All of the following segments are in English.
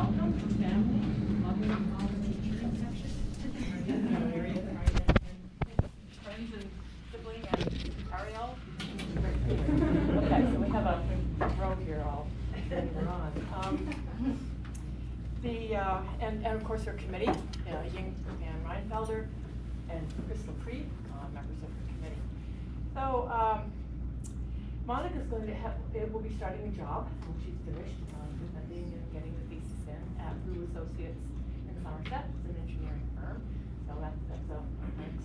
welcome to family, loving all the teaching section. Area, friends and sibling and Ariel. Okay, so we have a row here all on. And of course our committee, Ying and Reinfelder and Crystal Creed, members of the committee. So Monica's going to will be starting a job when she's finished defending and getting the thesis in at Blue Associates in Somerset. It's an engineering firm, so that's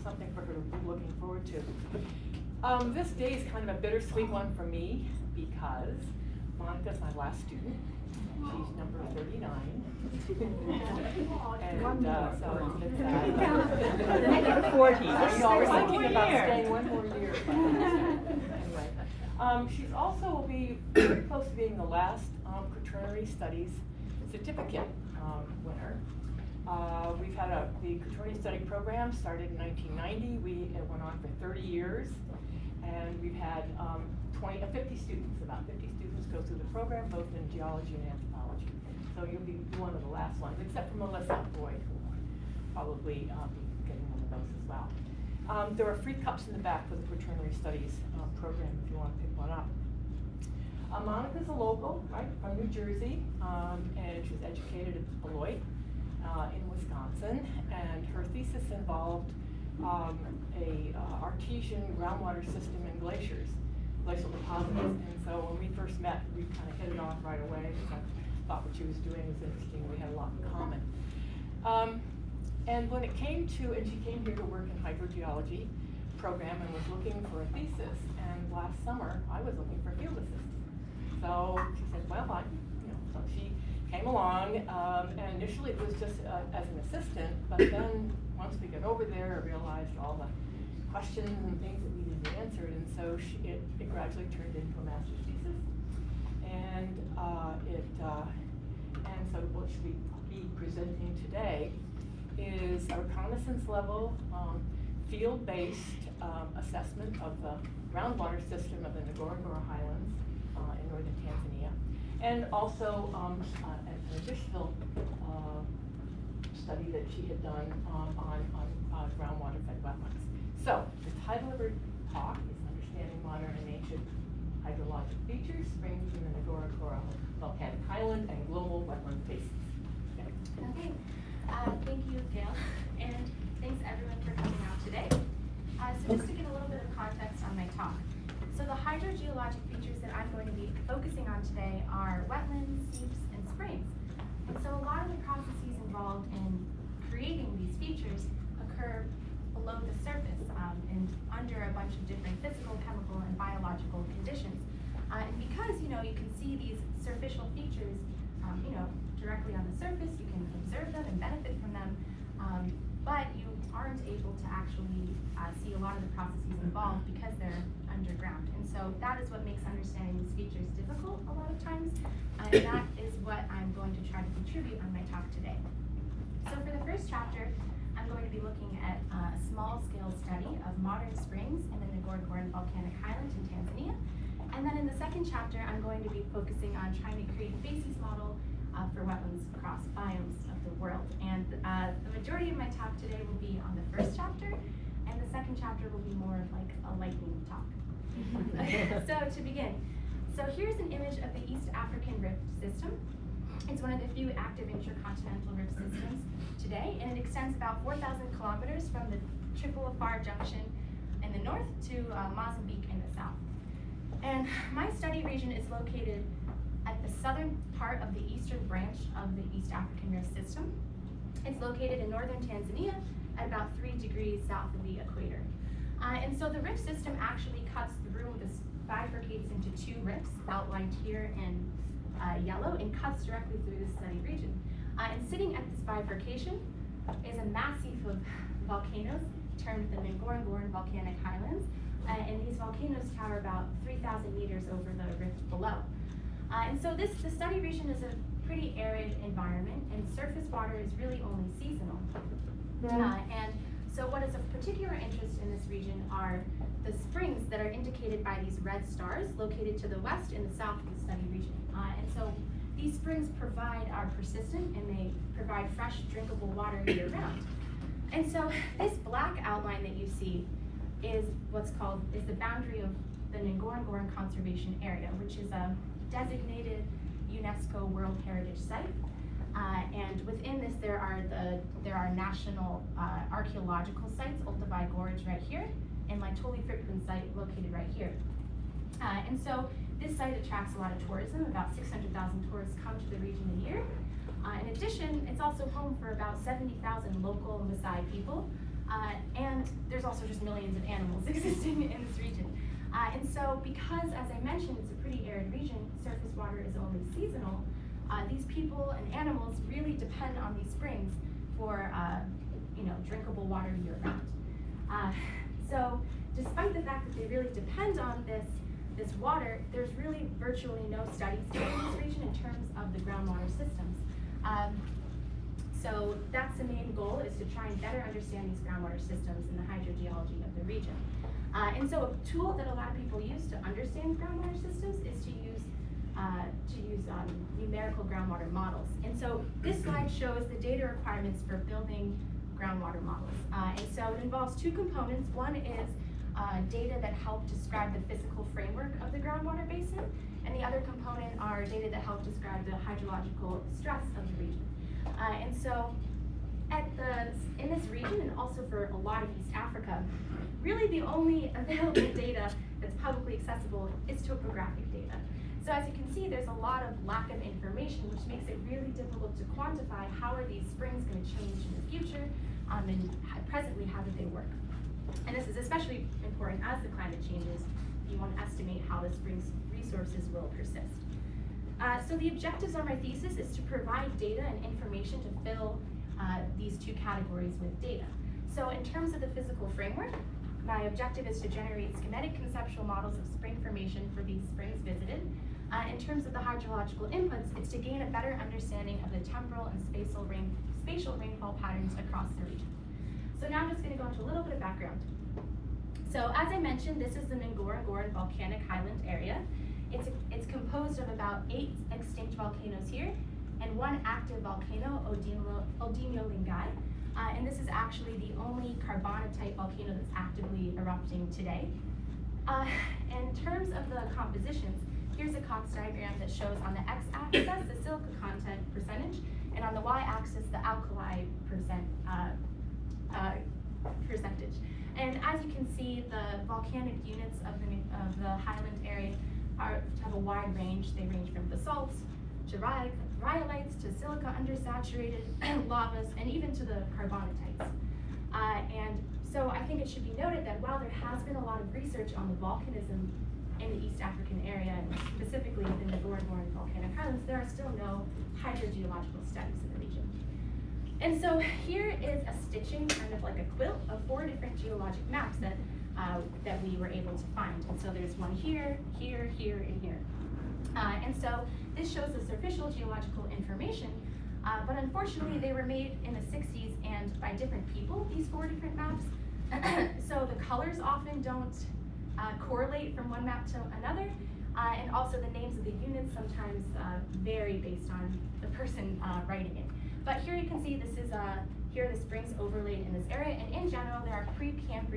something for her to be looking forward to. This day is kind of a bittersweet one for me because Monica's my last student. She's number 39. And so it's sad. 40. I was thinking about staying one more year. Anyway, she's also will be very close to being the last quaternary studies certificate winner. We've had the quaternary study program started in 1990. It went on for 30 years, and we've had 50 students, about 50 students go through the program, both in geology and anthropology. So you'll be one of the last ones, except for Melissa Boyd, who will probably be getting one of those as well. There are free cups in the back for the quaternary studies program if you want to pick one up. Monica's a local, right, from New Jersey, and she was educated at Beloit in Wisconsin, and her thesis involved a artesian groundwater system in glaciers, glacial deposits. And so when we first met, we kind of hit it off right away because I thought what she was doing was interesting. We had a lot in common. And when it came to, and she came here to work in hydrogeology program and was looking for a thesis. And last summer, I was looking for a field assistant. So she said, well, so she came along, and initially it was just as an assistant, but then once we got over there, I realized all the questions and things that needed to be answered, and so it gradually turned into a master's thesis. And so what should we be presenting today is a reconnaissance level, field-based assessment of the groundwater system of the Ngorongoro Highlands in northern Tanzania, and also an additional study that she had done on groundwater-fed wetlands. So the title of her talk is Understanding Modern and Ancient Hydrologic Features, Springs in the Ngorongoro Volcanic Highland and Global Wetland Basins. Okay, thank you, Gail, and thanks everyone for coming out today. So just to give a little bit of context on my talk. So the hydrogeologic features that I'm going to be focusing on today are wetlands, seeps, and springs. And so a lot of the processes involved in creating these features occur below the surface and under a bunch of different physical, chemical, and biological conditions. And because, you can see these superficial features, directly on the surface, you can observe them and benefit from them, but you aren't able to actually see a lot of the processes involved because they're underground. And so that is what makes understanding these features difficult a lot of times, and that is what I'm going to try to contribute on my talk today. So for the first chapter, I'm going to be looking at a small-scale study of modern springs in the Ngorongoro Volcanic Highlands in Tanzania. And then in the second chapter, I'm going to be focusing on trying to create a basis model for wetlands across biomes of the world. And the majority of my talk today will be on the first chapter, and the second chapter will be more of like a lightning talk. So to begin, so here's an image of the East African rift system. It's one of the few active intercontinental rift systems today, and it extends about 4,000 kilometers from the Triple Afar Junction in the north to Mozambique in the south. And my study region is located at the southern part of the eastern branch of the East African rift system. It's located in northern Tanzania at about 3 degrees south of the equator. And so the rift system actually cuts through, this bifurcates into 2 rifts outlined here in yellow and cuts directly through the study region. And sitting at this bifurcation is a massif of volcanoes termed the Ngorongoro Volcanic Highlands. And these volcanoes tower about 3,000 meters over the rift below. And so the study region is a pretty arid environment, and surface water is really only seasonal. And so what is of particular interest in this region are the springs that are indicated by these red stars located to the west and the south of the study region. And so these springs are persistent and they provide fresh, drinkable water year-round. And so this black outline that you see is the boundary of the Ngorongoro Conservation Area, which is a designated UNESCO World Heritage Site. And within this, there are national archaeological sites, Olduvai Gorge right here, and Laetoli Fripkun site located right here. And so this site attracts a lot of tourism. About 600,000 tourists come to the region a year. In addition, it's also home for about 70,000 local Maasai people. And there's also just millions of animals existing in this region. And so because, as I mentioned, it's a pretty arid region, surface water is only seasonal, these people and animals really depend on these springs for drinkable water year-round. So despite the fact that they really depend on this water, there's really virtually no studies done in this region in terms of the groundwater systems. So that's the main goal, is to try and better understand these groundwater systems and the hydrogeology of the region. And so a tool that a lot of people use to understand groundwater systems is to use numerical groundwater models. And so this slide shows the data requirements for building groundwater models. And so it involves two components. One is data that help describe the physical framework of the groundwater basin, and the other component are data that help describe the hydrological stress of the region. And so in this region, and also for a lot of East Africa, really the only available data that's publicly accessible is topographic data. So as you can see, there's a lot of lack of information, which makes it really difficult to quantify how are these springs going to change in the future, and presently how do they work. And this is especially important as the climate changes. You want to estimate how the spring's resources will persist. So the objectives of my thesis is to provide data and information to fill these two categories with data. So in terms of the physical framework, my objective is to generate schematic conceptual models of spring formation for these springs visited. In terms of the hydrological inputs, it's to gain a better understanding of the temporal and spatial rainfall patterns across the region. So now I'm just going to go into a little bit of background. So as I mentioned, this is the Ngorongoro volcanic highland area. It's composed of about 8 extinct volcanoes here and 1 active volcano, Odimio Lingai. And this is actually the only carbonatite volcano that's actively erupting today. In terms of the compositions, here's a Cox diagram that shows on the x-axis the silica content percentage, and on the y-axis the alkali percentage. And as you can see, the volcanic units of the highland area have a wide range. They range from basalts to rhyolites to silica undersaturated lavas, and even to the carbonatites. And so I think it should be noted that while there has been a lot of research on the volcanism in the East African area, and specifically within the Ngorongoro volcanic highlands, there are still no hydrogeological studies in the region. And so here is a stitching, kind of like a quilt, of 4 different geologic maps that we were able to find. And so there's one here, here, here, and here. And so this shows the superficial geological information, but unfortunately they were made in the 60s and by different people, these 4 different maps. So the colors often don't correlate from one map to another, and also the names of the units sometimes vary based on the person writing it. But here you can see this is here are the springs overlaid in this area, and in general there are pre-Cambrian